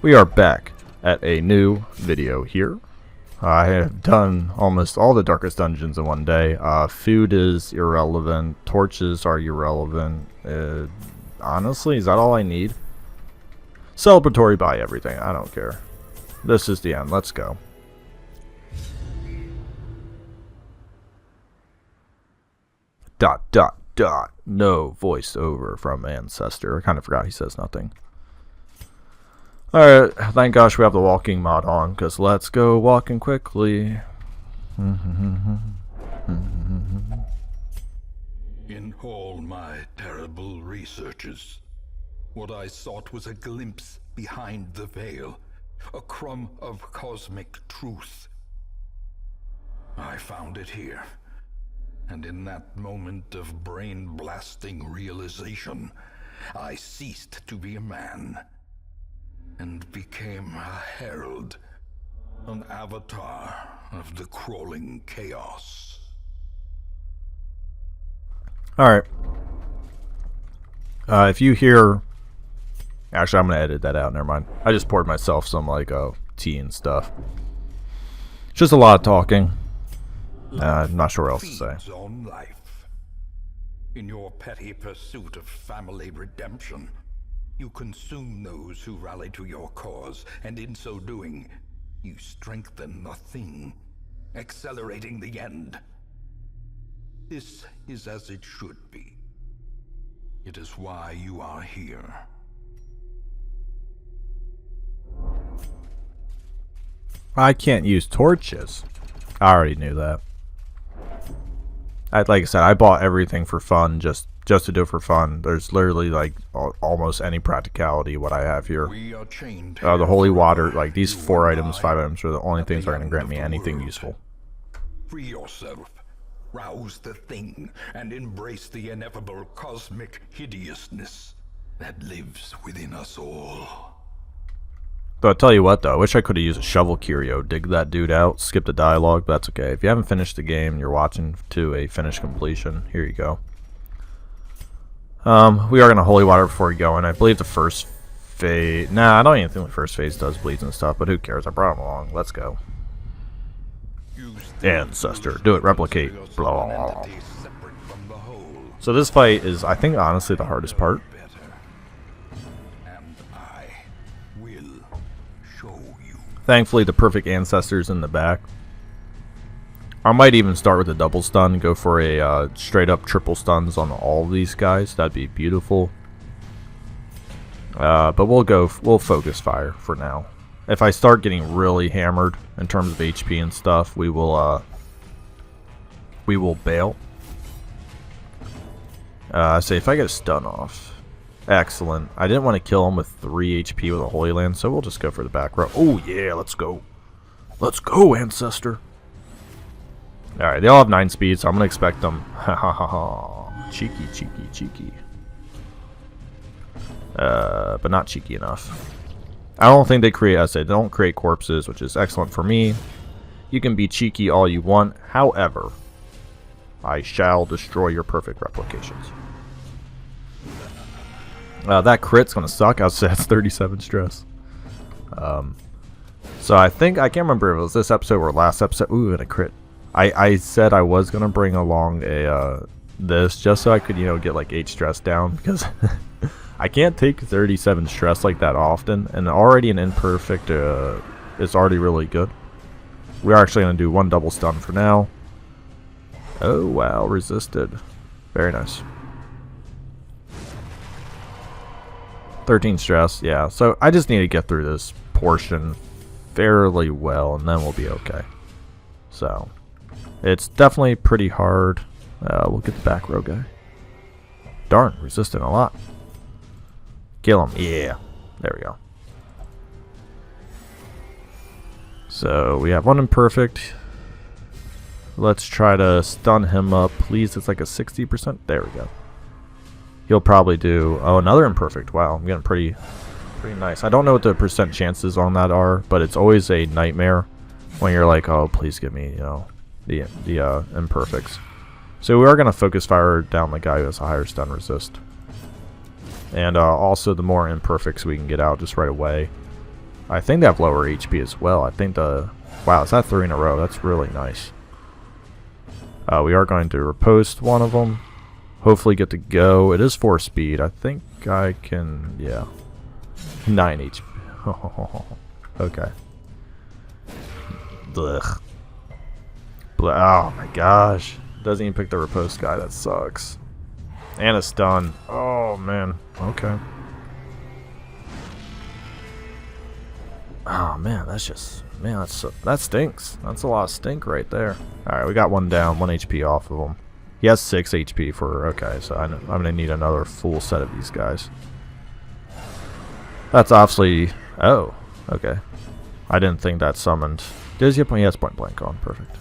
We are back at a new video here. I have done almost all the darkest dungeons in one day. Food is irrelevant. Torches are irrelevant. Honestly, is that all I need? Celebratory, buy everything. I don't care. This is the end. Let's go. Dot, dot, dot. No voiceover from Ancestor. I kind of forgot he says nothing. Alright, thank gosh we have the walking mod on, because let's go walking quickly. In all my terrible researches, what I sought was a glimpse behind the veil, a crumb of cosmic truth. I found it here, and in that moment of brain-blasting realization, I ceased to be a man and became a herald, an avatar of the crawling chaos. Alright. If you hear... Actually, I'm going to edit that out. Never mind. I just poured myself some, tea and stuff. It's just a lot of talking. I'm not sure what else to say. On life. In your petty pursuit of family redemption, you consume those who rally to your cause, and in so doing, you strengthen the thing, accelerating the end. This is as it should be. It is why you are here. I can't use torches. I already knew that. Like I said, I bought everything for fun, just to do it for fun. There's literally almost any practicality what I have here. The holy water, these 4 items, 5 items are the only things that are going to grant me anything useful. Free yourself, rouse the thing, and embrace the ineffable cosmic hideousness that lives within us all. But I'll tell you what though, I wish I could have used a shovel curio, dig that dude out, skip the dialogue, but that's okay. If you haven't finished the game, you're watching to a finished completion, here you go. We are going to holy water before we go, and I believe the first phase... Nah, I don't even think the first phase does bleeds and stuff, but who cares? I brought him along. Let's go. Ancestor. Do it. Replicate. Blah, blah, blah. So this fight is, I think, honestly, the hardest part. Thankfully, the perfect Ancestor's in the back. I might even start with a double stun, go for a straight up triple stuns on all of these guys. That'd be beautiful. But we'll focus fire for now. If I start getting really hammered in terms of HP and stuff, we will bail. Say if I get a stun off, excellent. I didn't want to kill him with 3 HP with a Holy Land, so we'll just go for the back row. Oh yeah, let's go. Let's go, Ancestor. Alright, they all have 9 speed, so I'm gonna expect them. Ha ha ha ha. Cheeky, cheeky, cheeky. But not cheeky enough. I don't think they create, as I said, they don't create corpses, which is excellent for me. You can be cheeky all you want. However, I shall destroy your perfect replications. That crit's gonna suck. I said it's 37 stress. So I think, I can't remember if it was this episode or last episode. Ooh, and a crit. I said I was gonna bring along a this just so I could get like 8 stress down, because I can't take 37 stress like that often, and already an imperfect is already really good. We're actually gonna do 1 double stun for now. Oh wow, resisted. Very nice. 13 stress, yeah. So I just need to get through this portion fairly well, and then we'll be okay. So it's definitely pretty hard. We'll get the back row guy. Darn, resisting a lot. Kill him. Yeah. There we go. So we have 1 imperfect. Let's try to stun him up. Please, it's like a 60%. There we go. He'll probably do... Oh, another imperfect. Wow, I'm getting pretty nice. I don't know what the percent chances on that are, but it's always a nightmare when you're like, oh, please give me, the imperfects. So we are going to focus fire down the guy who has a higher stun resist. And also the more imperfects we can get out just right away. I think they have lower HP as well. I think the... Wow, is that 3 in a row? That's really nice. We are going to riposte one of them. Hopefully get to go. It is 4 speed. I think I can... Yeah. 9 HP. Okay. Blech. Oh my gosh. Doesn't even pick the riposte guy. That sucks. And a stun. Oh man. Okay. Oh man, that's just... Man, that stinks. That's a lot of stink right there. Alright, we got one down. 1 HP off of him. He has 6 HP for... Okay, so I'm going to need another full set of these guys. That's obviously... Oh, okay. I didn't think that summoned. Does he have point? He has point blank on. Perfect.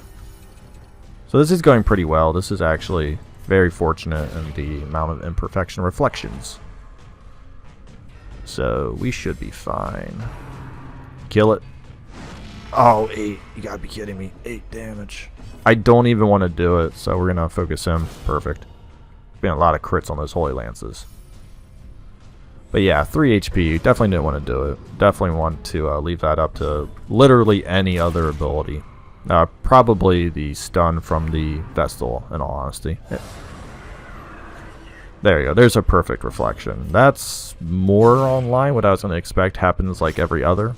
So this is going pretty well. This is actually very fortunate in the amount of imperfection reflections. So we should be fine. Kill it. Oh, 8. You gotta be kidding me. 8 damage. I don't even want to do it, so we're gonna focus him. Perfect. Been a lot of crits on those Holy Lances. But yeah, 3 HP. Definitely didn't want to do it. Definitely want to leave that up to literally any other ability. Probably the stun from the Vestal, in all honesty. There you go. There's a perfect reflection. That's more online what I was going to expect happens like every other.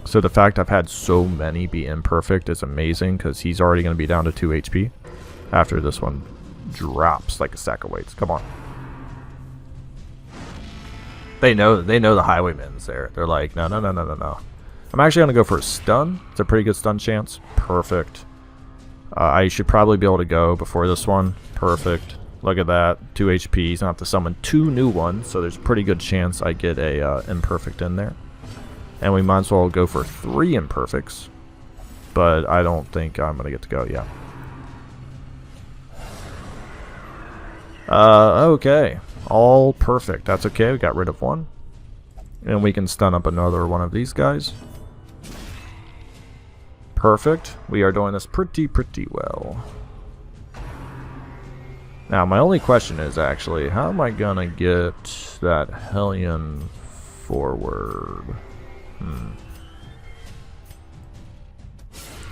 So the fact I've had so many be imperfect is amazing because he's already going to be down to 2 HP after this one drops like a sack of weights. Come on. They know the Highwayman's there. They're like, no. I'm actually going to go for a stun. It's a pretty good stun chance. Perfect. I should probably be able to go before this one. Perfect. Look at that. 2 HP. He's going to have to summon 2 new ones, so there's a pretty good chance I get a imperfect in there. And we might as well go for 3 imperfects. But I don't think I'm going to get to go, yeah. Okay. All perfect. That's okay. We got rid of 1. And we can stun up another one of these guys. Perfect. We are doing this pretty well. Now, my only question is actually, how am I going to get that Hellion forward?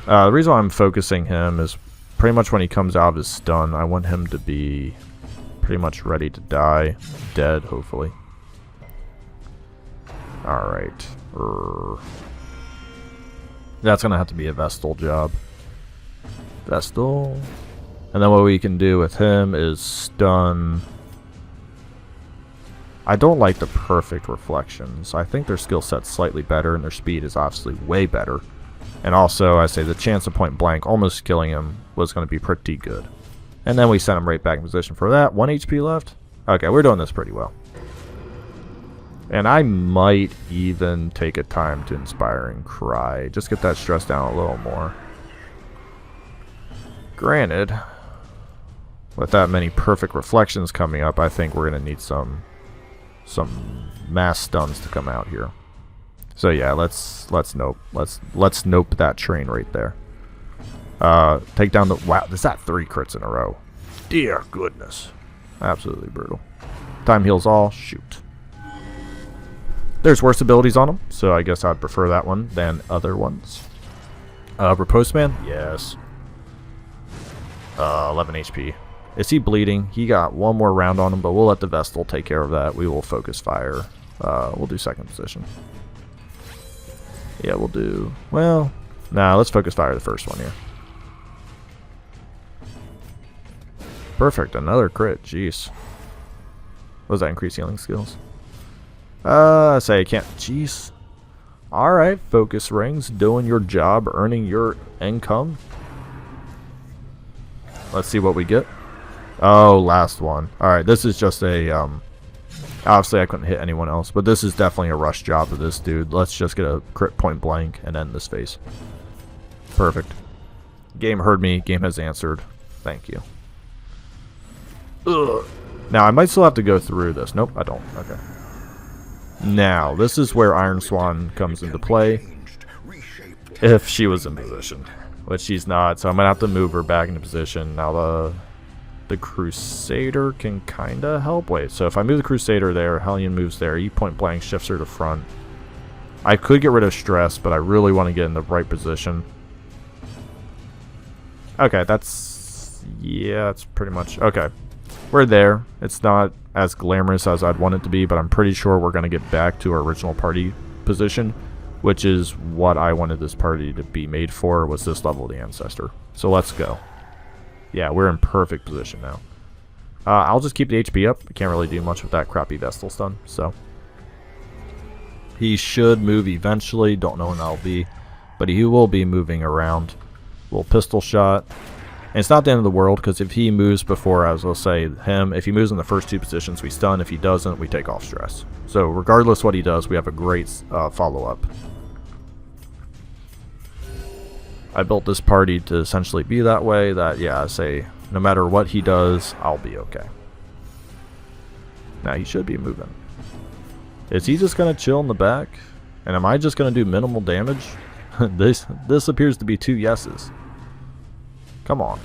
The reason why I'm focusing him is pretty much when he comes out of his stun, I want him to be pretty much ready to die. Dead, hopefully. Alright. That's going to have to be a Vestal job. Vestal. And then what we can do with him is stun. I don't like the perfect reflections. I think their skill set's slightly better and their speed is obviously way better. And also, I say the chance of point blank almost killing him was going to be pretty good. And then we sent him right back in position for that. 1 HP left. Okay, we're doing this pretty well. And I might even take a time to Inspiring Cry. Just get that stress down a little more. Granted, with that many perfect reflections coming up, I think we're going to need some mass stuns to come out here. So yeah, let's nope. Let's nope that train right there. Take down the... Wow, is that 3 crits in a row? Dear goodness. Absolutely brutal. Time heals all. Shoot. There's worse abilities on him, so I guess I'd prefer that one than other ones. Riposte Man? Yes. 11 HP. Is he bleeding? He got 1 more round on him, but we'll let the Vestal take care of that. We will focus fire. We'll do second position. Yeah, we'll do... Well, nah, let's focus fire the first one here. Perfect, another crit. Jeez. What was that? Increased healing skills? Say I can't. Jeez. Alright, focus rings. Doing your job, earning your income. Let's see what we get. Oh, last one. Alright, this is just a, obviously I couldn't hit anyone else, but this is definitely a rush job of this dude. Let's just get a crit point blank and end this phase. Perfect. Game heard me. Game has answered. Thank you. Ugh. Now, I might still have to go through this. Nope, I don't. Okay. Now, this is where Iron Swan comes into play. If she was in position. Which she's not, so I'm going to have to move her back into position. Now, the Crusader can kind of help. Wait, so if I move the Crusader there, Hellion moves there, he point blank shifts her to front. I could get rid of stress, but I really want to get in the right position. Okay, that's... yeah, that's pretty much... okay. We're there. It's not as glamorous as I'd want it to be, but I'm pretty sure we're going to get back to our original party position, which is what I wanted this party to be made for, was this level of the Ancestor. So let's go. Yeah, we're in perfect position now. I'll just keep the HP up. I can't really do much with that crappy Vestal stun, so... he should move eventually. Don't know when that'll be, but he will be moving around. Little pistol shot. And it's not the end of the world, because if he moves before, as we'll say, him, if he moves in the first two positions, we stun. If he doesn't, we take off stress. So regardless what he does, we have a great follow-up. I built this party to essentially be that way, that, yeah, I say, no matter what he does, I'll be okay. Now, he should be moving. Is he just going to chill in the back? And am I just going to do minimal damage? This appears to be 2 yeses. Come on.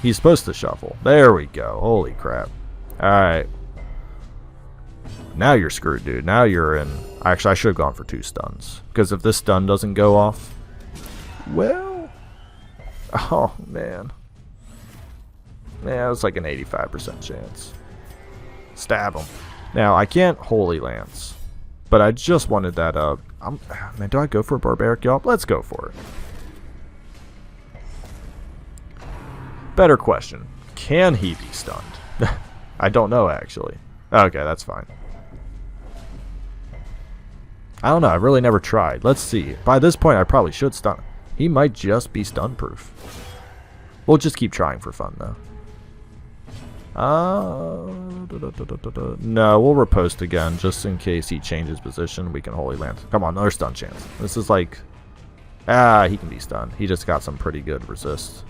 He's supposed to shuffle. There we go. Holy crap. Alright. Now you're screwed, dude. Now you're in... actually, I should have gone for 2 stuns. Because if this stun doesn't go off... well... oh, man. Yeah, it's like an 85% chance. Stab him. Now, I can't Holy Lance. But I just wanted that up. Man, do I go for a Barbaric Yelp? Let's go for it. Better question. Can he be stunned? I don't know, actually. Okay, that's fine. I don't know. I've really never tried. Let's see. By this point, I probably should stun him. He might just be stun-proof. We'll just keep trying for fun, though. No, we'll riposte again, just in case he changes position. We can Holy Lance. Come on, another stun chance. This is like... he can be stunned. He just got some pretty good resist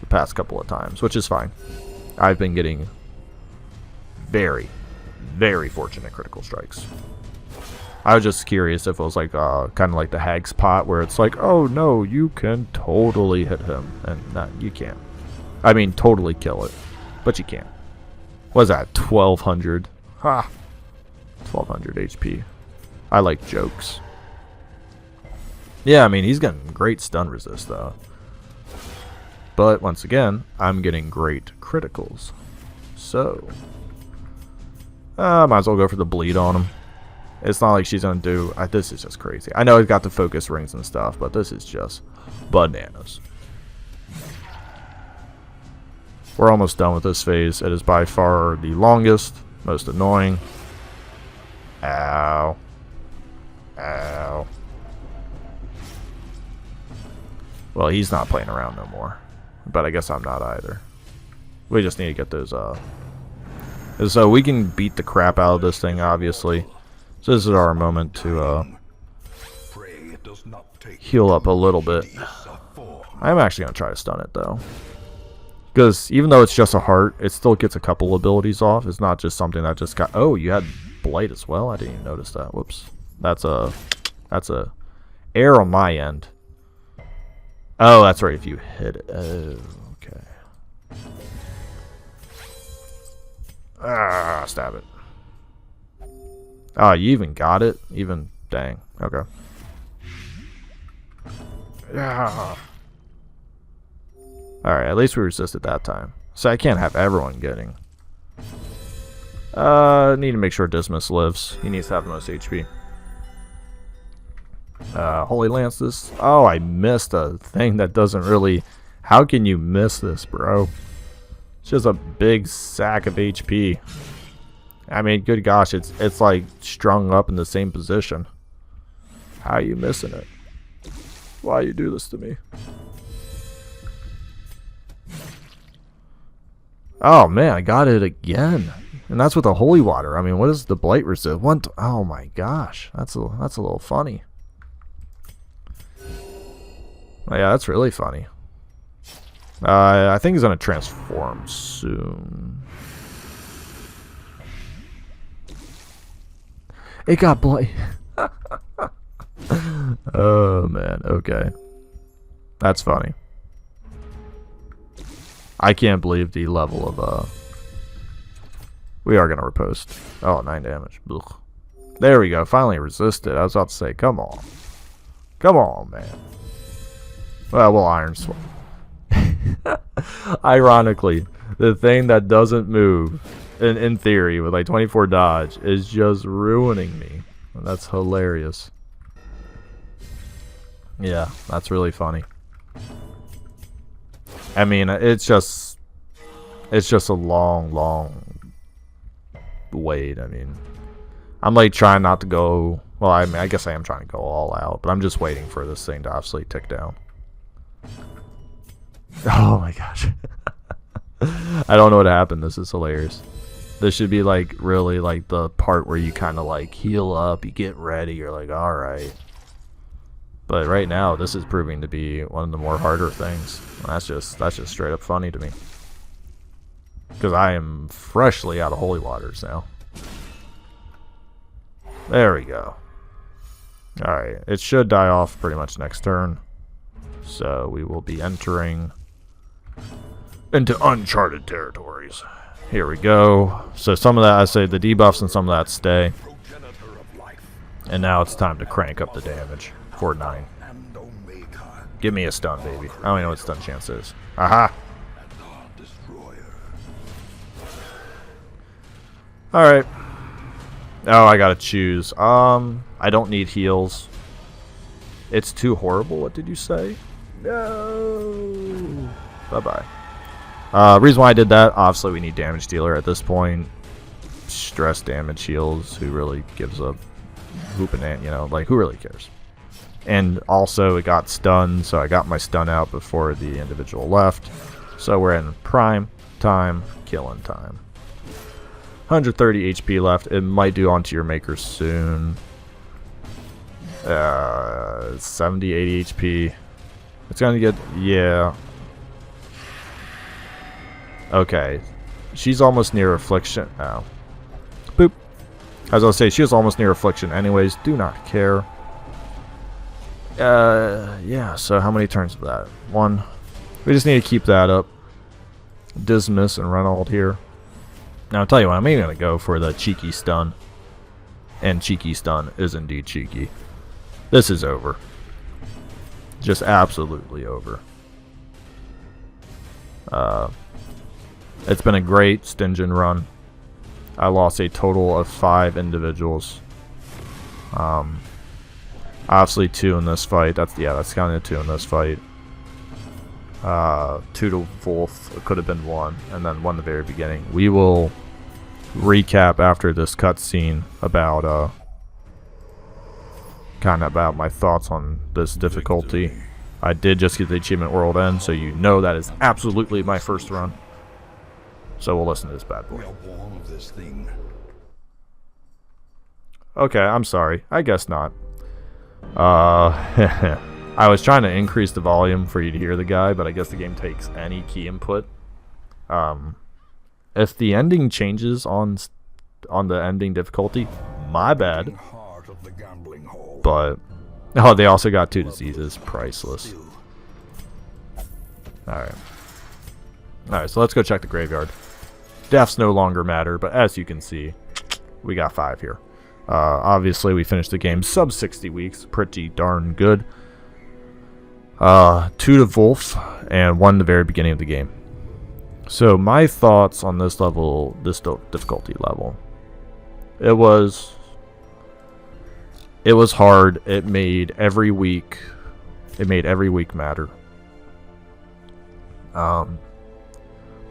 the past couple of times, which is fine. I've been getting very, very fortunate critical strikes. I was just curious if it was like kind of like the Hag's Pot, where it's like, oh no, you can totally hit him, and no, you can't. I mean, totally kill it, but you can't. What is that? 1200. Ha! 1200 HP. I like jokes. Yeah, I mean, he's getting great stun resist though. But once again, I'm getting great criticals. So, might as well go for the bleed on him. It's not like she's gonna do... this is just crazy. I know he's got the focus rings and stuff, but this is just bananas. We're almost done with this phase. It is by far the longest, most annoying. Ow. Ow. Well, he's not playing around no more. But I guess I'm not either. We just need to get those, so we can beat the crap out of this thing, obviously. So this is our moment to, heal up a little bit. I'm actually going to try to stun it, though. Because even though it's just a heart, it still gets a couple abilities off. It's not just something that just got... oh, you had Blight as well? I didn't even notice that. Whoops. That's a error on my end. Oh, that's right, if you hit it. Oh, okay. Stab it. Oh, you even got it? Even... dang. Okay. Alright, at least we resisted that time. So I can't have everyone getting... need to make sure Dismas lives. He needs to have the most HP. Holy Lance this. Oh, I missed a thing that doesn't really... how can you miss this, bro? It's just a big sack of HP. I mean, good gosh, it's like strung up in the same position. How are you missing it? Why you do this to me? Oh man, I got it again. And that's with the holy water. I mean, what is the blight resist? Oh my gosh, that's a little funny. Oh, yeah, that's really funny. I think he's gonna transform soon. It got blight. Oh man, okay. That's funny. I can't believe the level of we are gonna riposte. Oh, 9 damage. Ugh. There we go. Finally resisted. I was about to say, come on. Come on, man. Well, we'll Iron Sword. Ironically, the thing that doesn't move, in theory, with like 24 dodge, is just ruining me. That's hilarious. Yeah, that's really funny. I mean, it's just a long wait. I mean, I'm like trying not to go. Well, I mean, I guess I am trying to go all out, but I'm just waiting for this thing to obviously tick down. Oh my gosh. I don't know what happened. This is hilarious. This should be like really like the part where you kind of like heal up, you get ready, you're like, alright. But right now, this is proving to be one of the more harder things. That's just straight up funny to me. Because I am freshly out of holy waters now. There we go. Alright, it should die off pretty much next turn. So we will be entering into uncharted territories. Here we go. So some of that, I say the debuffs and some of that stay. And now it's time to crank up the damage for 9. Give me a stun, baby. I don't even know what stun chance is. Aha! Alright. Oh, I gotta choose. I don't need heals. It's too horrible, what did you say? No! Bye-bye. Reason why I did that, obviously we need damage dealer at this point. Stress damage heals, who really gives a whooping ant, you know, like who really cares? And also it got stunned, so I got my stun out before the individual left. So we're in prime time, killing time. 130 HP left. It might do onto your maker soon. 70, 80 HP. It's gonna get, yeah. Okay. She's almost near affliction. Oh. Boop. As I was saying, she was almost near affliction anyways. Do not care. Yeah, so how many turns of that? 1. We just need to keep that up. Dismiss and Reynolds here. Now, I'll tell you what, I'm even going to go for the cheeky stun. And cheeky stun is indeed cheeky. This is over. Just absolutely over. It's been a great Stygian run. I lost a total of 5 individuals. Obviously 2 in this fight. That's counting 2 in this fight. 2 to Wolf. It could have been 1, and then 1 at the very beginning. We will recap after this cutscene about kind of about my thoughts on this difficulty. I did just get the achievement world end, so you know that is absolutely my first run. So we'll listen to this bad boy. Okay, I'm sorry. I guess not. I was trying to increase the volume for you to hear the guy, but I guess the game takes any key input. If the ending changes on the ending difficulty, my bad. But oh, they also got 2 diseases. Priceless. Alright. Alright, so let's go check the graveyard. Deaths no longer matter, but as you can see, we got 5 here. Obviously, we finished the game sub 60 weeks. Pretty darn good. 2 to Wolf, and 1 at the very beginning of the game. So, my thoughts on this level, this difficulty level. It was hard. It made every week matter.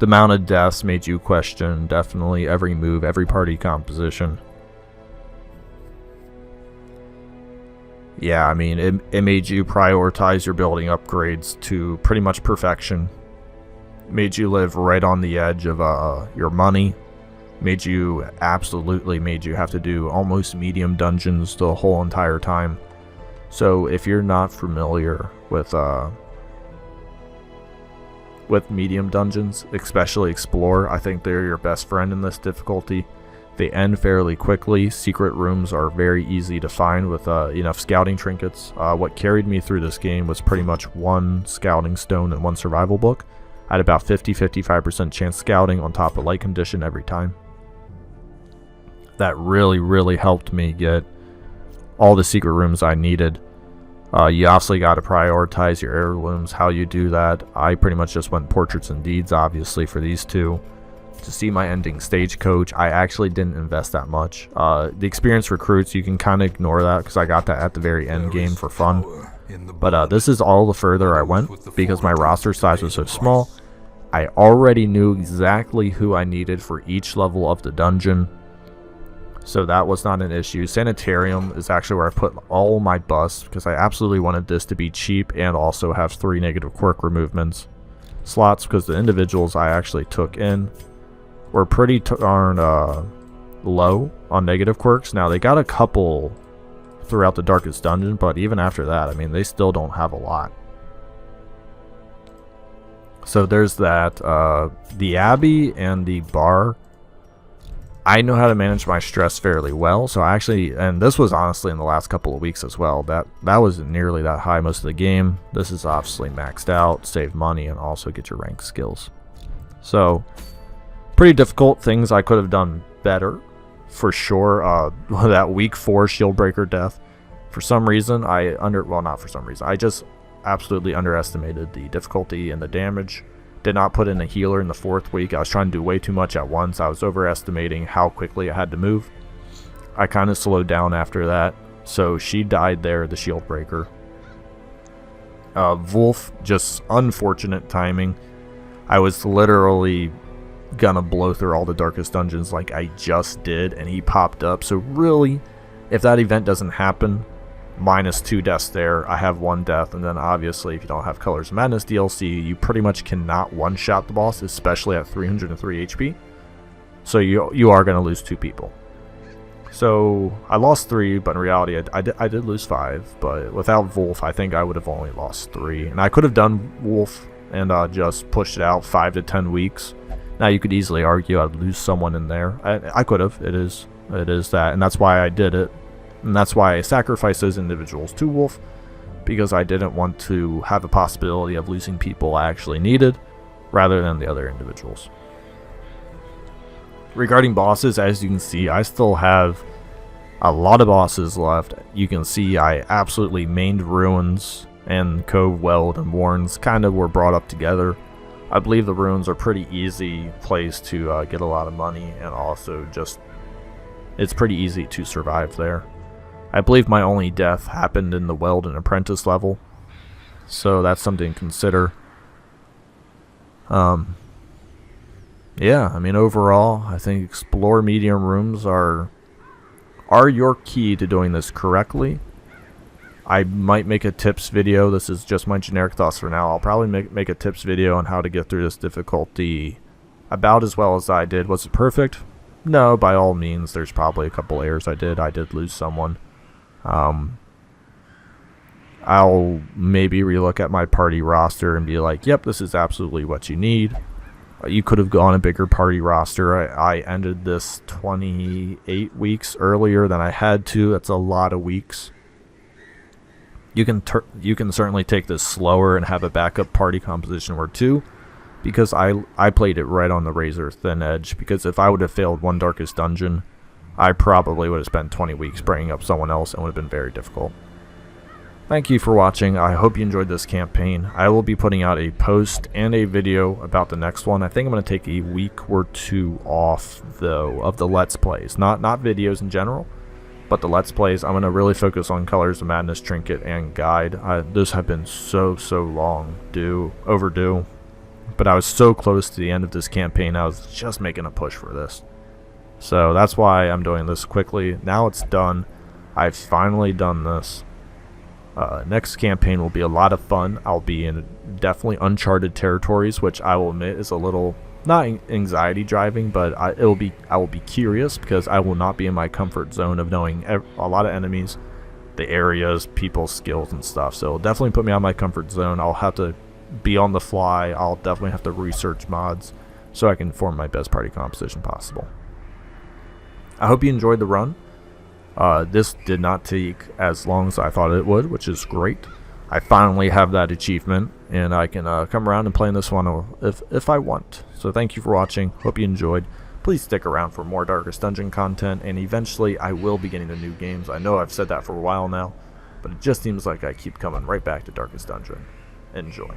The amount of deaths made you question definitely every move, every party composition. Yeah, I mean, it made you prioritize your building upgrades to pretty much perfection. Made you live right on the edge of your money. Made you have to do almost medium dungeons the whole entire time. So if you're not familiar with medium dungeons, especially Explore, I think they're your best friend in this difficulty. They end fairly quickly. Secret rooms are very easy to find with enough scouting trinkets. What carried me through this game was pretty much 1 scouting stone and 1 survival book. I had about 50-55% chance scouting on top of light condition every time. that really helped me get all the secret rooms I needed. You obviously got to prioritize your heirlooms, how you do that. I pretty much just went portraits and deeds, obviously, for these two. To see my ending stagecoach, I actually didn't invest that much. The experienced recruits, you can kind of ignore that because I got that at the very end game for fun. But this is all the further I went because my roster size was so small. I already knew exactly who I needed for each level of the dungeon, so that was not an issue. Sanitarium is actually where I put all my busts because I absolutely wanted this to be cheap and also have 3 negative quirk removements slots, because the individuals I actually took in were pretty darn low on negative quirks. Now they got a couple throughout the darkest dungeon, but even after that, I mean, they still don't have a lot. So there's that. The Abbey and the bar, I know how to manage my stress fairly well. So I actually, and this was honestly in the last couple of weeks as well, that wasn't nearly that high most of the game. This is obviously maxed out, save money, and also get your rank skills. So pretty difficult things I could have done better, for sure. That week 4 shield breaker death, for some reason not for some reason, I just absolutely underestimated the difficulty and the damage. Did not put in a healer in the 4th week. I was trying to do way too much at once. I was overestimating how quickly I had to move. I kind of slowed down after that, so she died there, the shield breaker. Wolf, just unfortunate timing. I was literally gonna blow through all the darkest dungeons like I just did, and he popped up. So really, if that event doesn't happen, -2 deaths there, I have 1 death. And then obviously if you don't have Colors of Madness DLC, you pretty much cannot one-shot the boss, especially at 303 HP. So you are going to lose 2 people. So I lost 3, but in reality I did lose 5. But without Wolf, I think I would have only lost 3. And I could have done Wolf and just pushed it out 5 to 10 weeks. Now you could easily argue I'd lose someone in there. I could have. It is that, and that's why I did it. And that's why I sacrificed those individuals to Wolf, because I didn't want to have a possibility of losing people I actually needed, rather than the other individuals. Regarding bosses, as you can see, I still have a lot of bosses left. You can see I absolutely mained Ruins, and Cove, Weld, and Warrens kind of were brought up together. I believe the Ruins are pretty easy place to get a lot of money, and also just it's pretty easy to survive there. I believe my only death happened in the Weld and Apprentice level, so that's something to consider. Yeah, I mean, overall, I think explore medium rooms are your key to doing this correctly. I might make a tips video. This is just my generic thoughts for now. I'll probably make a tips video on how to get through this difficulty about as well as I did. Was it perfect? No, by all means. There's probably a couple errors I did lose someone. I'll maybe relook at my party roster and be like, yep, this is absolutely what you need. You could have gone a bigger party roster. I ended this 28 weeks earlier than I had to. That's a lot of weeks. You can certainly take this slower and have a backup party composition or 2, because I played it right on the razor thin edge, because if I would have failed one darkest dungeon, I probably would have spent 20 weeks bringing up someone else and would have been very difficult. Thank you for watching. I hope you enjoyed this campaign. I will be putting out a post and a video about the next one. I think I'm going to take a week or 2 off, though, of the Let's Plays. Not videos in general, but the Let's Plays. I'm going to really focus on Colors of Madness, Trinket, and Guide. Those have been so long overdue. But I was so close to the end of this campaign, I was just making a push for this. So that's why I'm doing this quickly. Now it's done. I've finally done this. Next campaign will be a lot of fun. I'll be in definitely uncharted territories, which I will admit is a little not anxiety driving, but I will be curious, because I will not be in my comfort zone of knowing a lot of enemies, the areas, people's skills and stuff. So it'll definitely put me out of my comfort zone. I'll have to be on the fly. I'll definitely have to research mods so I can form my best party composition possible. I hope you enjoyed the run. This did not take as long as I thought it would, which is great. I finally have that achievement, and I can come around and play in this one if I want. So thank you for watching. Hope you enjoyed. Please stick around for more Darkest Dungeon content, and eventually I will be getting to new games. I know I've said that for a while now, but it just seems like I keep coming right back to Darkest Dungeon. Enjoy.